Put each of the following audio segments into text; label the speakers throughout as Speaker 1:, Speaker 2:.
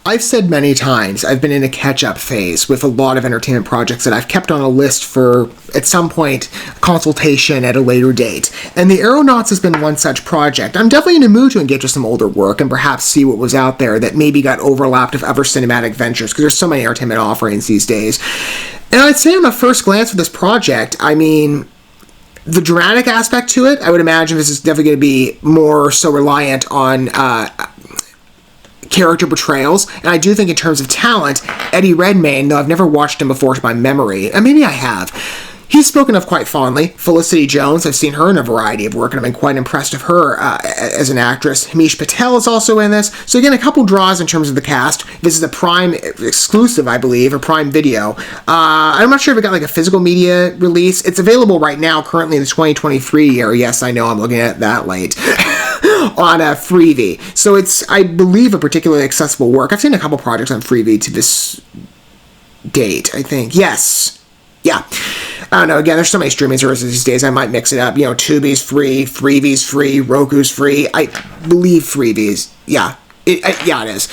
Speaker 1: I've said many times I've been in a catch-up phase with a lot of entertainment projects that I've kept on a list for, at some point, consultation at a later date. And the AERONAUTS has been one such project. I'm definitely in a mood to engage with some older work and perhaps see what was out there that maybe got overlapped with other cinematic ventures, because there's so many entertainment offerings these days. And I'd say on a first glance with this project, I mean, the dramatic aspect to it, I would imagine this is definitely going to be more so reliant on character portrayals, and I do think in terms of talent, Eddie Redmayne, though I've never watched him before to my memory, and maybe I have, he's spoken of quite fondly. Felicity Jones, I've seen her in a variety of work, and I've been quite impressed with her as an actress. Hamish Patel is also in this. So again, a couple draws in terms of the cast. This is a Prime exclusive, I believe, a Prime Video. I'm not sure if it got like a physical media release. It's available right now, currently in the 2023 year. Yes, I know, I'm looking at it that late. On a Freevee. So it's, I believe, a particularly accessible work. I've seen a couple projects on Freevee to this date, I think. Yes. Yeah. I don't know. Again, there's so many streaming services these days. I might mix it up. You know, Tubi's free, Freevee's free, Roku's free. I believe Freevee's. Yeah. It is.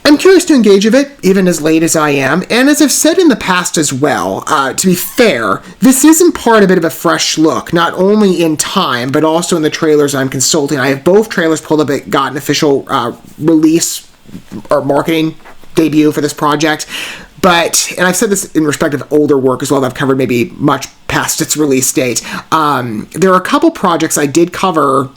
Speaker 1: I'm curious to engage with it, even as late as I am, and as I've said in the past as well, to be fair, this is in part a bit of a fresh look, not only in time, but also in the trailers I'm consulting. I have both trailers pulled up that got an official release or marketing debut for this project, and I've said this in respect of older work as well that I've covered maybe much past its release date. There are a couple projects I did cover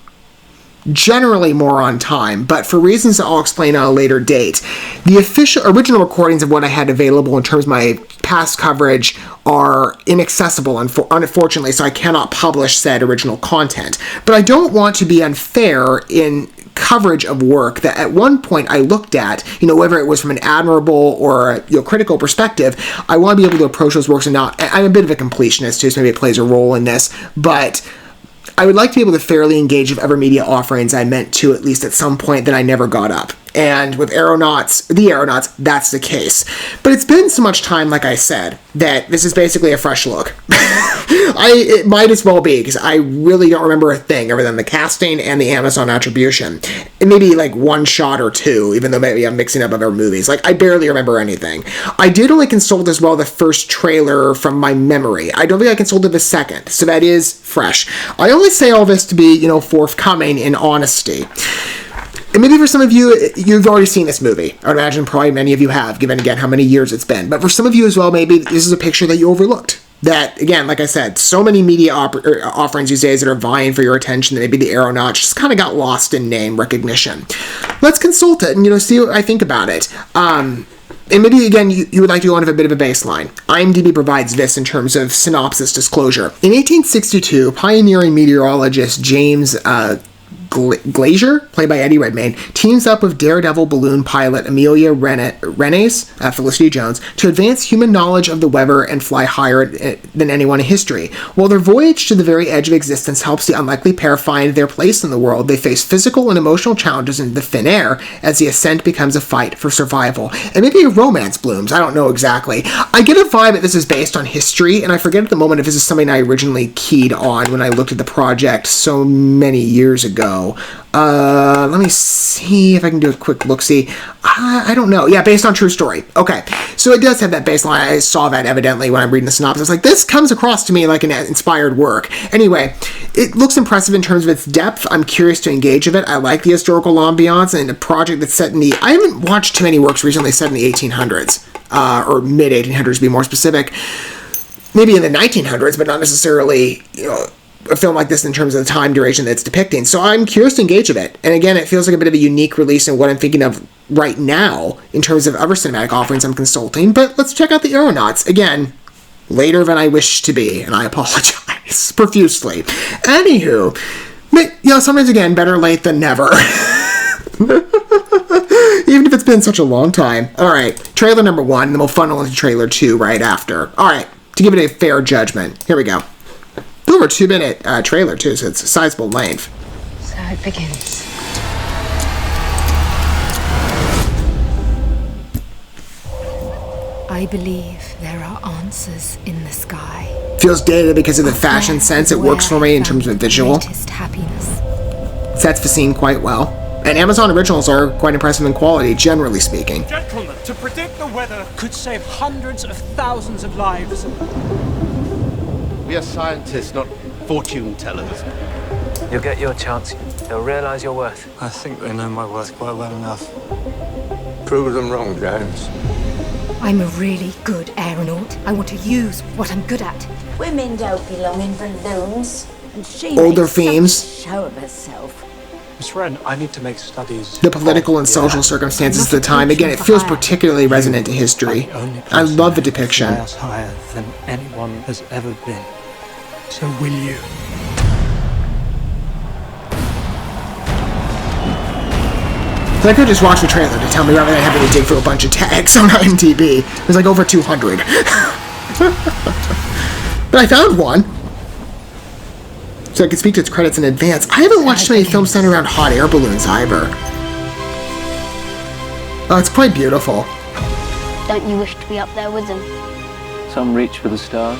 Speaker 1: generally more on time, but for reasons that I'll explain on a later date. The original recordings of what I had available in terms of my past coverage are inaccessible, unfortunately, so I cannot publish said original content. But I don't want to be unfair in coverage of work that at one point I looked at, you know, whether it was from an admirable or critical perspective. I want to be able to approach those works and not, I'm a bit of a completionist too, so maybe it plays a role in this, but I would like to be able to fairly engage with other media offerings I meant to, at least at some point, that I never got up. And with the AERONAUTS, that's the case. But it's been so much time, like I said, that this is basically a fresh look. It might as well be, because I really don't remember a thing other than the casting and the Amazon attribution. And maybe like one shot or two, even though maybe I'm mixing up other movies. Like, I barely remember anything. I did only consult as well the first trailer from my memory. I don't think I consulted the second, so that is fresh. I only say all this to be, forthcoming in honesty. And maybe for some of you, you've already seen this movie. I would imagine probably many of you have, given, again, how many years it's been. But for some of you as well, maybe this is a picture that you overlooked. That, again, like I said, so many media offerings these days that are vying for your attention that maybe the AERONAUTS just kind of got lost in name recognition. Let's consult it and, see what I think about it. And maybe, again, you would like to go into a bit of a baseline. IMDb provides this in terms of synopsis disclosure. In 1862, pioneering meteorologist James Glazier, played by Eddie Redmayne, teams up with daredevil balloon pilot Amelia Renes, Felicity Jones, to advance human knowledge of the weather and fly higher than anyone in history. While their voyage to the very edge of existence helps the unlikely pair find their place in the world, they face physical and emotional challenges in the thin air as the ascent becomes a fight for survival. And maybe a romance blooms, I don't know exactly. I get a vibe that this is based on history, and I forget at the moment if this is something I originally keyed on when I looked at the project so many years ago. Let me see if I can do a quick look-see. I don't know. Yeah, based on true story. Okay, so it does have that baseline. I saw that evidently when I'm reading the synopsis. Like, this comes across to me like an inspired work. Anyway, it looks impressive in terms of its depth. I'm curious to engage with it. I like the historical ambiance and a project that's set in the... I haven't watched too many works recently set in the 1800s, or mid-1800s to be more specific. Maybe in the 1900s, but not necessarily, a film like this in terms of the time duration that it's depicting. So I'm curious to engage with it. And again, it feels like a bit of a unique release in what I'm thinking of right now in terms of other cinematic offerings I'm consulting. But let's check out the AERONAUTS. Again, later than I wish to be, and I apologize profusely. Anywho, sometimes again, better late than never. Even if it's been such a long time. Alright, trailer number 1, and then we'll funnel into trailer 2 right after. Alright, to give it a fair judgment, here we go. Over a 2-minute trailer, too, so it's a sizable length.
Speaker 2: So it begins. I believe there are answers in the sky.
Speaker 1: Feels dated because of the fashion sense. It works for me in terms of visual.
Speaker 2: Happiness.
Speaker 1: Sets the scene quite well. And Amazon originals are quite impressive in quality, generally speaking.
Speaker 3: Gentlemen, to predict the weather could save hundreds of thousands of lives.
Speaker 4: We are scientists, not fortune tellers.
Speaker 5: You'll get your chance. They'll realise your worth.
Speaker 3: I think they know my worth quite well enough.
Speaker 4: Prove them wrong, Jones.
Speaker 2: I'm a really good aeronaut. I want to use what I'm good at.
Speaker 6: Women don't belong in balloons. And she
Speaker 1: Older
Speaker 6: makes such a
Speaker 1: themes.
Speaker 6: show of herself.
Speaker 3: Miss Wren, I need to make studies.
Speaker 1: The political and social circumstances of the time. Again, it feels particularly resonant to history. I love the depiction.
Speaker 3: Fly us higher than anyone has ever been. So will you?
Speaker 1: So I could just watch the trailer to tell me rather than having to dig through a bunch of tags on IMDb. There's like over 200. But I found one. So I could speak to its credits in advance. I haven't watched many films centered around hot air balloons either. Oh, it's quite beautiful.
Speaker 7: Don't you wish to be up there with them?
Speaker 5: Some reach for the stars.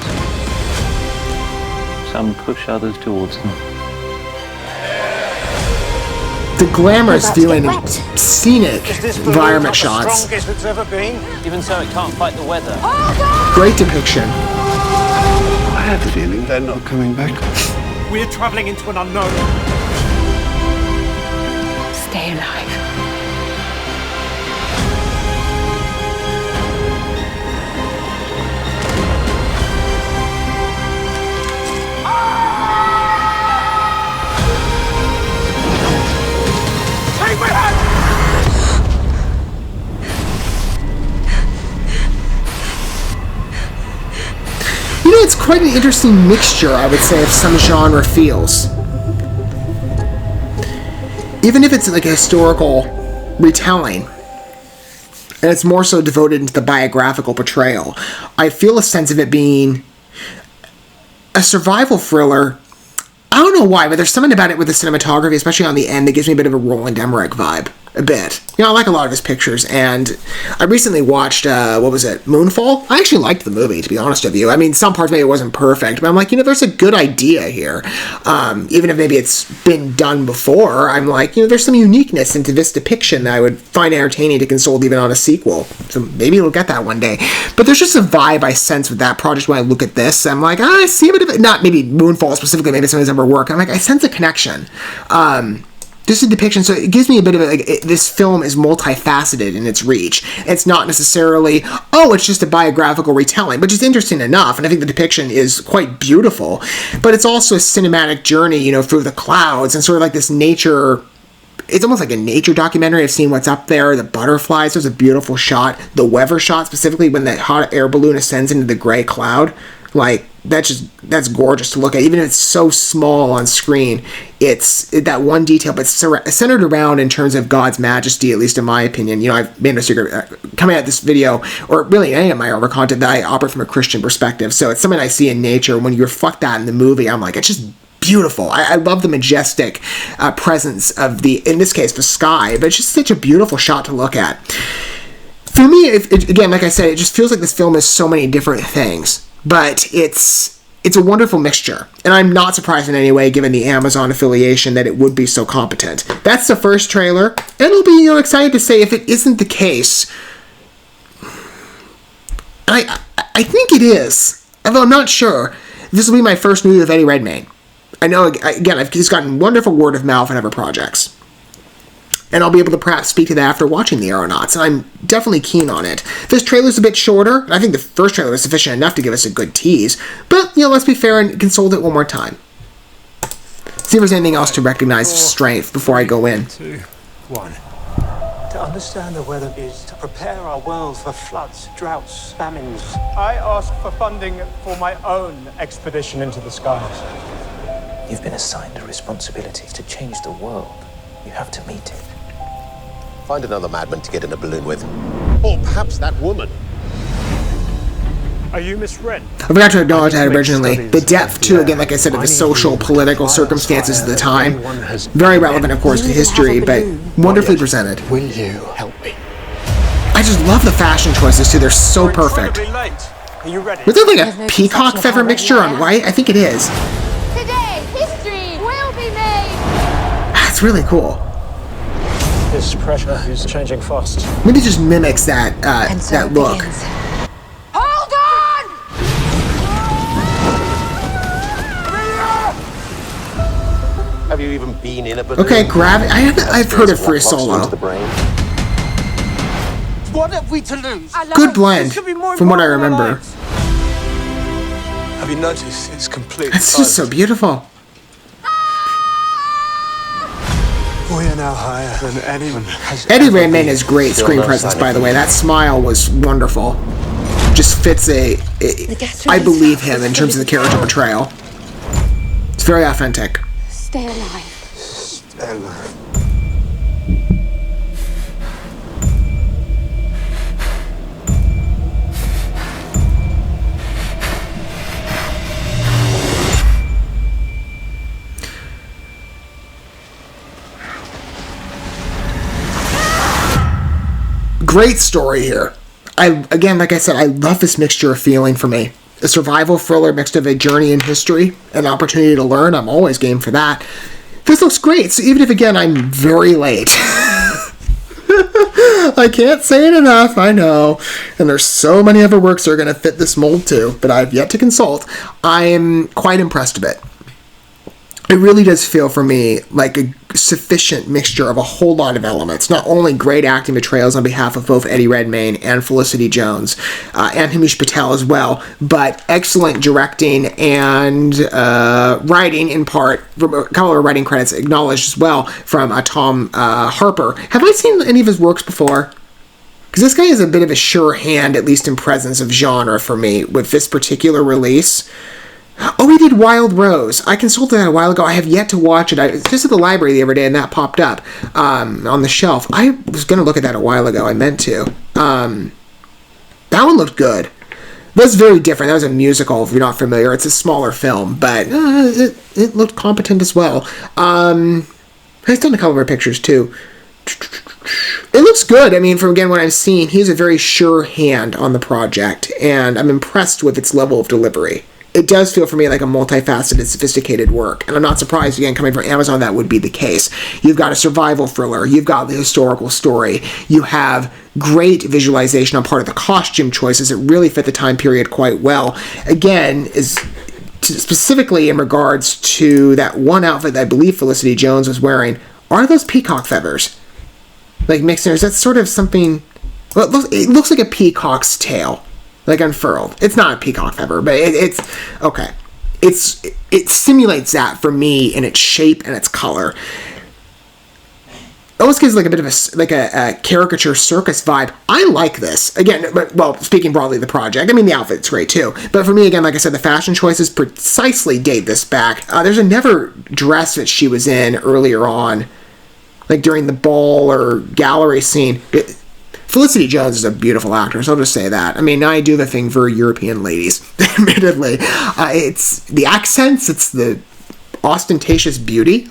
Speaker 5: Some push others towards them.
Speaker 1: The glamorous viewing,
Speaker 7: wet.
Speaker 1: scenic environment shots.
Speaker 3: Strongest it's ever been.
Speaker 5: Even so, it can't fight the weather.
Speaker 1: Great depiction.
Speaker 4: I have a feeling they're not coming back.
Speaker 3: We're traveling into an unknown.
Speaker 2: Stay alive.
Speaker 3: Take my hand!
Speaker 1: You know, it's quite an interesting mixture, I would say, of some genre feels. Even if it's like a historical retelling, and it's more so devoted into the biographical portrayal, I feel a sense of it being a survival thriller. I don't know why, but there's something about it with the cinematography, especially on the end, that gives me a bit of a Roland Emmerich vibe. A bit. You know, I like a lot of his pictures, and I recently watched, Moonfall? I actually liked the movie, to be honest with you. I mean, some parts maybe it wasn't perfect, but I'm like, you know, there's a good idea here. Even if maybe it's been done before, I'm like, you know, there's some uniqueness into this depiction that I would find entertaining to consult even on a sequel. So maybe we'll get that one day. But there's just a vibe I sense with that project when I look at this. I'm like, I see a bit of it. Not maybe Moonfall specifically, maybe some of his other work. I'm like, I sense a connection. This is a depiction, so it gives me a bit of this film is multifaceted in its reach. It's not necessarily, it's just a biographical retelling, which is interesting enough, and I think the depiction is quite beautiful, but it's also a cinematic journey, you know, through the clouds, and sort of like this nature, it's almost like a nature documentary of seeing what's up there, the butterflies, there's a beautiful shot, the weather shot, specifically when that hot air balloon ascends into the gray cloud, like, that's gorgeous to look at. Even if it's so small on screen, it's that one detail, but centered around in terms of God's majesty, at least in my opinion. You know, I've made no secret coming at this video, or really any of my other content, that I operate from a Christian perspective. So it's something I see in nature. When you reflect that in the movie, I'm like, it's just beautiful. I love the majestic presence of in this case, the sky, but it's just such a beautiful shot to look at. For me, again, like I said, it just feels like this film is so many different things. But it's a wonderful mixture, and I'm not surprised in any way, given the Amazon affiliation, that it would be so competent. That's the first trailer, and it'll be, you know, excited to say if it isn't the case. I think it is, although I'm not sure. This will be my first movie with Eddie Redmayne. I know, again, he's gotten wonderful word of mouth in other projects. And I'll be able to perhaps speak to that after watching the Aeronauts, and I'm definitely keen on it. This trailer's a bit shorter, and I think the first trailer is sufficient enough to give us a good tease, but, you know, let's be fair and consult it one more time. See if there's anything else to recognize strength before I go in.
Speaker 3: 2, 1. To understand the weather is to prepare our world for floods, droughts, famines. I ask for funding for my own expedition into the skies.
Speaker 5: You've been assigned a responsibility to change the world. You have to meet it.
Speaker 4: Find another madman to get in a balloon with. Or perhaps that woman.
Speaker 3: Are you Miss Wren?
Speaker 1: I forgot to acknowledge that originally. The depth, too, again, like I said, of the social, political circumstances of the time. Very relevant, of course, to history, but wonderfully presented.
Speaker 3: Will you help me?
Speaker 1: I just love the fashion choices, too. They're so perfect.
Speaker 3: Late. Are you ready?
Speaker 1: Was there like a peacock feather mixture on white? I think it is.
Speaker 7: Today, history will be made.
Speaker 1: It's really cool.
Speaker 3: This pressure is changing fast.
Speaker 1: Maybe it just mimics that
Speaker 2: And so
Speaker 1: that
Speaker 2: it
Speaker 1: look.
Speaker 2: begins. Hold on!
Speaker 4: Have you even been in a balloon?
Speaker 1: Okay, gravity. I've heard of Free Solo.
Speaker 4: Into the brain.
Speaker 3: What have we to lose?
Speaker 1: Good blend, from what I remember.
Speaker 3: Have you noticed it's completely
Speaker 1: It's just so beautiful.
Speaker 3: We are now higher than anyone has
Speaker 1: Eddie
Speaker 3: ever
Speaker 1: Redmayne
Speaker 3: been.
Speaker 1: has great
Speaker 4: Still
Speaker 1: screen
Speaker 4: no
Speaker 1: presence,
Speaker 4: sign
Speaker 1: by
Speaker 4: of
Speaker 1: the way.
Speaker 4: him.
Speaker 1: That smile was wonderful. Just fits I believe him in terms of the character portrayal. It's very authentic.
Speaker 7: Stay alive.
Speaker 3: Stay alive.
Speaker 1: Great story here. Again, like I said, I love this mixture of feeling for me. A survival thriller mixed with a journey in history, an opportunity to learn. I'm always game for that. This looks great. So even if, again, I'm very late. I can't say it enough, I know. And there's so many other works that are going to fit this mold too, but I've yet to consult. I'm quite impressed with it. It really does feel for me like a sufficient mixture of a whole lot of elements. Not only great acting portrayals on behalf of both Eddie Redmayne and Felicity Jones, and Hamish Patel as well, but excellent directing and writing in part, from a couple of writing credits acknowledged as well from Tom Harper. Have I seen any of his works before? Because this guy is a bit of a sure hand, at least in presence of genre for me, with this particular release. Oh, he did Wild Rose. I consulted that a while ago. I have yet to watch it. I was just at the library the other day, and that popped up on the shelf. I was going to look at that a while ago. I meant to. That one looked good. That's very different. That was a musical, if you're not familiar. It's a smaller film, but it looked competent as well. I've done a couple of her pictures, too. It looks good. I mean, from again what I've seen, he's a very sure hand on the project, and I'm impressed with its level of delivery. It does feel for me like a multifaceted, sophisticated work, and I'm not surprised, again, coming from Amazon, that would be the case. You've got a survival thriller, you've got the historical story, you have great visualization on part of the costume choices that really fit the time period quite well. Again, specifically in regards to that one outfit that I believe Felicity Jones was wearing, are those peacock feathers? Like mixed in, is that sort of something... Well, it looks like a peacock's tail. Like unfurled. It's not a peacock feather, but it's okay. It simulates that for me in its shape and its color. Almost gives like a bit of a caricature circus vibe. I like this again. But well, speaking broadly, of the project. I mean, the outfit's great too. But for me, again, like I said, the fashion choices precisely date this back. There's another dress that she was in earlier on, like during the ball or gallery scene. Felicity Jones is a beautiful actress, I'll just say that. I mean, I do the thing for European ladies, admittedly. It's the accents, it's the ostentatious beauty.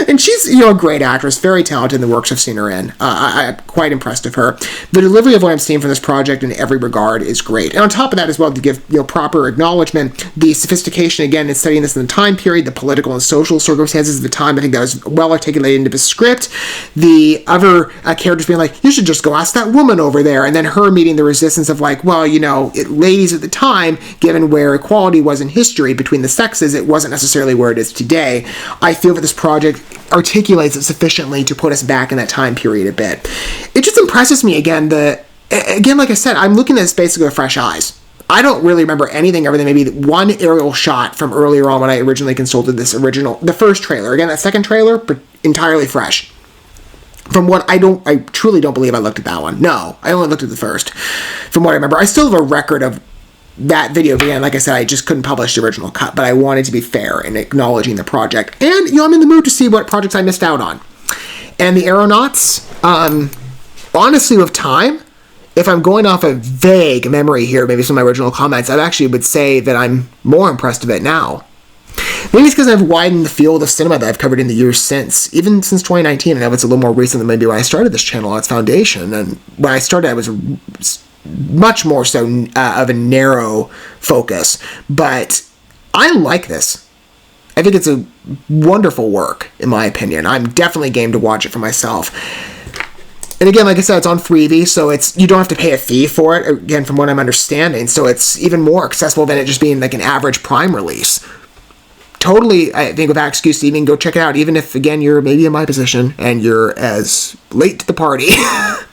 Speaker 1: And she's, a great actress, very talented in the works I've seen her in. I'm quite impressed with her. The delivery of what I'm seeing from this project in every regard is great. And on top of that as well, to give proper acknowledgement, the sophistication, again, in studying this in the time period, the political and social circumstances of the time, I think that was well articulated into the script. The other characters being like, you should just go ask that woman over there. And then her meeting the resistance of like, well, ladies at the time, given where equality was in history between the sexes, it wasn't necessarily where it is today. I feel that this project articulates it sufficiently to put us back in that time period a bit. It just impresses me again, like I said, I'm looking at this basically with fresh eyes. I don't really remember anything other than maybe one aerial shot from earlier on when I originally consulted the first trailer. Again, that second trailer, entirely fresh. From what I truly don't believe I looked at that one. No, I only looked at the first. From what I remember, I still have a record of that video. Again, like I said, I just couldn't publish the original cut, but I wanted to be fair in acknowledging the project. And, I'm in the mood to see what projects I missed out on. And the AERONAUTS, honestly, with time, if I'm going off a vague memory here, maybe some of my original comments, I actually would say that I'm more impressed with it now. Maybe it's because I've widened the field of cinema that I've covered in the years since. Even since 2019, I know it's a little more recent than maybe when I started this channel, its foundation. And when I started, I was much more so of a narrow focus. But I like this. I think it's a wonderful work, in my opinion. I'm definitely game to watch it for myself. And again, like I said, it's on Freevee, so you don't have to pay a fee for it, again, from what I'm understanding, so it's even more accessible than it just being like an average Prime release. Totally, I think, without excuse to even go check it out, even if, again, you're maybe in my position and you're as late to the party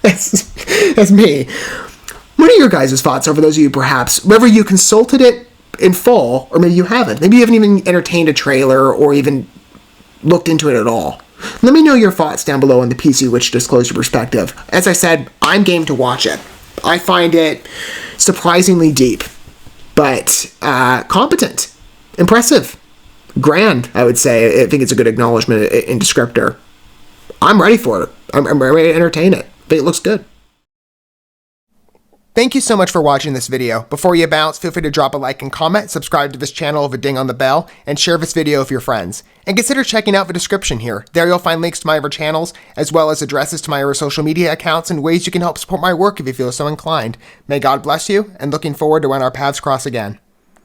Speaker 1: as me. What are your guys' thoughts over those of you, perhaps, whether you consulted it in full, or maybe you haven't? Maybe you haven't even entertained a trailer or even looked into it at all. Let me know your thoughts down below on the PC Witch Disclosure perspective. As I said, I'm game to watch it. I find it surprisingly deep, but competent, impressive, grand, I would say. I think it's a good acknowledgement in descriptor. I'm ready for it. I'm ready to entertain it. I think it looks good. Thank you so much for watching this video. Before you bounce, feel free to drop a like and comment, subscribe to this channel with a ding on the bell, and share this video with your friends. And consider checking out the description here. There you'll find links to my other channels, as well as addresses to my other social media accounts and ways you can help support my work if you feel so inclined. May God bless you, and looking forward to when our paths cross again.